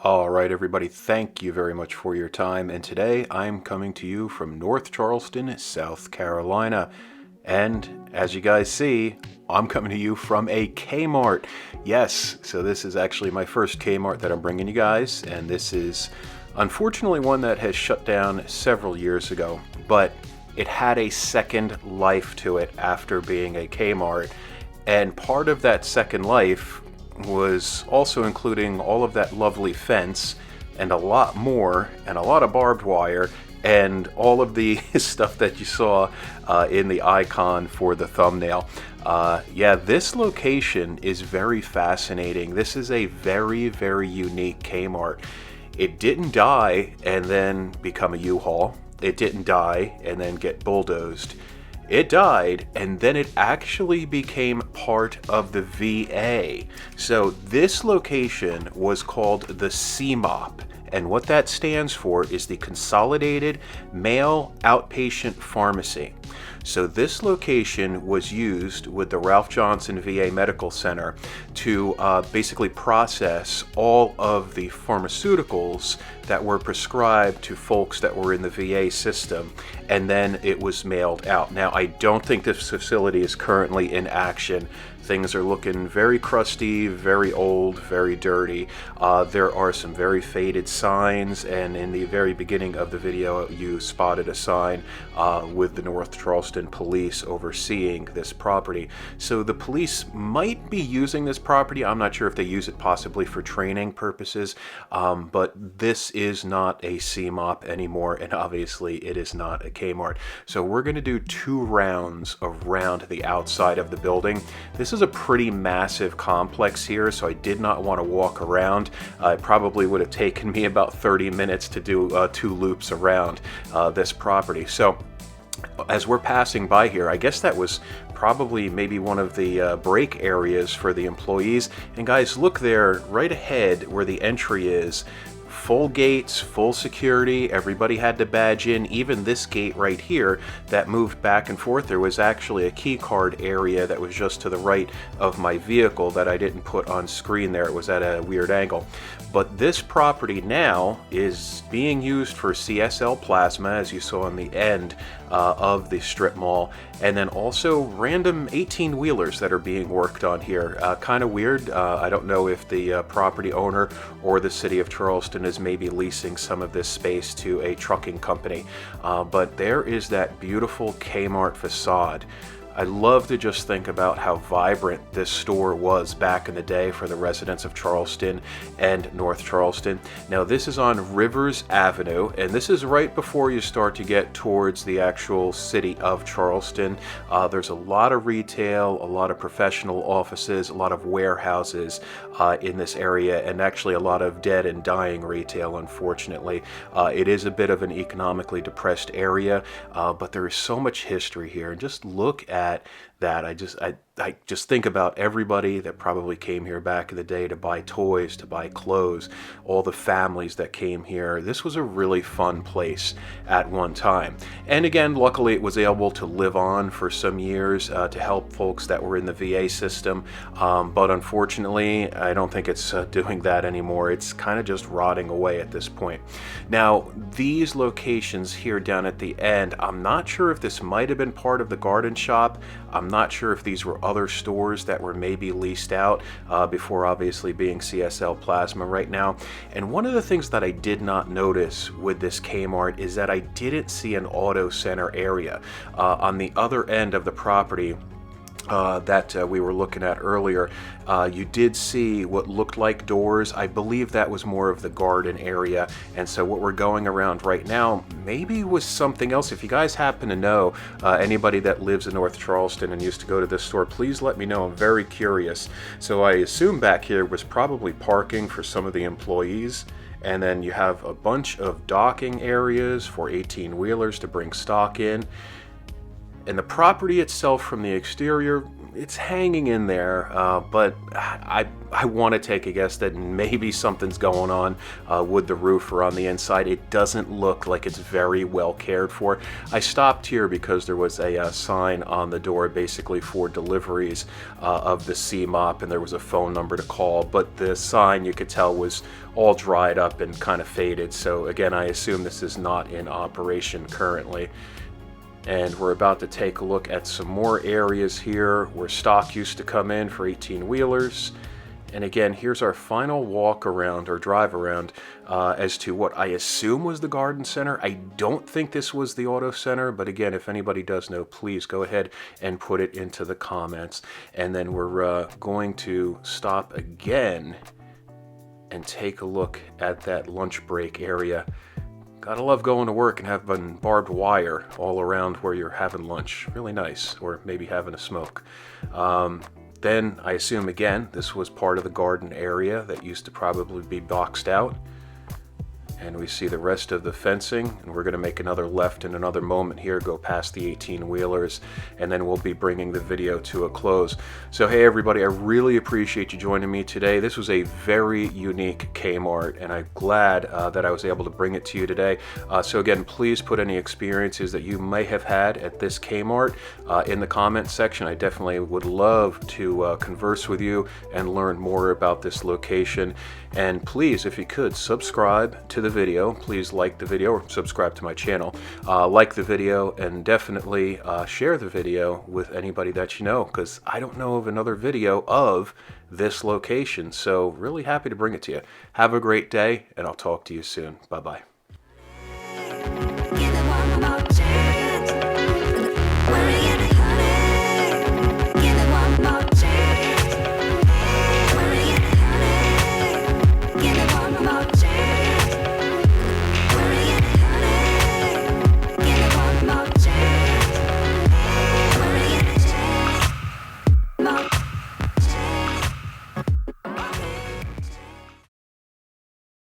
All right, everybody, thank you very much for your time. And today I'm coming to you from North Charleston, South Carolina. And as you guys see, I'm coming to you from a Kmart. Yes, so this is actually my first Kmart that I'm bringing you guys. And this is unfortunately one that has shut down several years ago, but it had a second life to it after being a Kmart. And part of that second life was also including all of that lovely fence and a lot more and a lot of barbed wire and all of the stuff that you saw in the icon for the thumbnail. Yeah, this location is very fascinating. This is a very, very unique Kmart. It didn't die and then become a U-Haul. It didn't die and then get bulldozed. It died, and then it actually became part of the VA. So this location was called the CMOP, and what that stands for is the Consolidated Male Outpatient Pharmacy. So this location was used with the Ralph Johnson VA Medical Center to basically process all of the pharmaceuticals that were prescribed to folks that were in the VA system, and then it was mailed out. Now, I don't think this facility is currently in action. Things are looking very crusty, very old, very dirty. There are some very faded signs, and in the very beginning of the video, you spotted a sign with the North Charleston Police overseeing this property. So the police might be using this property. I'm not sure if they use it possibly for training purposes, but this is not a CMOP anymore, and obviously it is not a Kmart. So we're going to do 2 rounds around the outside of the building. This is a pretty massive complex here, so I did not want to walk around. It probably would have taken me about 30 minutes to do 2 loops around this property. So as we're passing by here, I guess that was probably maybe one of the break areas for the employees. And guys, look there right ahead where the entry is. Full gates, full security, everybody had to badge in. Even this gate right here that moved back and forth, there was actually a key card area that was just to the right of my vehicle that I didn't put on screen there. It was at a weird angle. But this property now is being used for CSL plasma, as you saw on the end of the strip mall, and then also random 18-wheelers that are being worked on here. Kind of weird. I don't know if the property owner or the city of Charleston is maybe leasing some of this space to a trucking company. But there is that beautiful Kmart facade. I love to just think about how vibrant this store was back in the day for the residents of Charleston and North Charleston. Now this is on Rivers Avenue, and this is right before you start to get towards the actual city of Charleston. There's a lot of retail, a lot of professional offices, a lot of warehouses in this area, and actually a lot of dead and dying retail, unfortunately. It is a bit of an economically depressed area, but there is so much history here. And just look at that. I just think about everybody that probably came here back in the day to buy toys, to buy clothes, all the families that came here. This was a really fun place at one time. And again, luckily it was able to live on for some years to help folks that were in the VA system. But unfortunately, I don't think it's doing that anymore. It's kind of just rotting away at this point. Now, these locations here down at the end, I'm not sure if this might have been part of the garden shop. I'm not sure if these were other stores that were maybe leased out before obviously being CSL Plasma right now. And one of the things that I did not notice with this Kmart is that I didn't see an auto center area on the other end of the property that we were looking at earlier. You did see what looked like doors. I believe that was more of the garden area, and so what we're going around right now maybe was something else. If you guys happen to know anybody that lives in North Charleston and used to go to this store, please let me know. I'm very curious. So I assume back here was probably parking for some of the employees, and then you have a bunch of docking areas for 18-wheelers to bring stock in. And the property itself from the exterior it's hanging in there, but I want to take a guess that maybe something's going on with the roof or on the inside. It doesn't look like it's very well cared for. I stopped here because there was a sign on the door basically for deliveries of the CMOP, and there was a phone number to call, but the sign, you could tell, was all dried up and kind of faded. So again, I assume this is not in operation currently. And we're about to take a look at some more areas here where stock used to come in for 18-wheelers. And again, here's our final walk around or drive around as to what I assume was the garden center. I don't think this was the auto center, but again, if anybody does know, please go ahead and put it into the comments. And then we're going to stop again and take a look at that lunch break area. Gotta love going to work and having barbed wire all around where you're having lunch. Really nice, or maybe having a smoke. Then I assume again this was part of the garden area that used to probably be boxed out. And we see the rest of the fencing, and we're going to make another left in another moment here, go past the 18-wheelers, and then we'll be bringing the video to a close. So hey everybody, I really appreciate you joining me today. This was a very unique Kmart, and I'm glad that I was able to bring it to you today. So again, please put any experiences that you may have had at this Kmart in the comments section. I definitely would love to converse with you and learn more about this location. And please, if you could, subscribe to the video. Please like the video or subscribe to my channel. Like the video, and definitely share the video with anybody that you know, because I don't know of another video of this location. So really happy to bring it to you. Have a great day, and I'll talk to you soon. Bye-bye.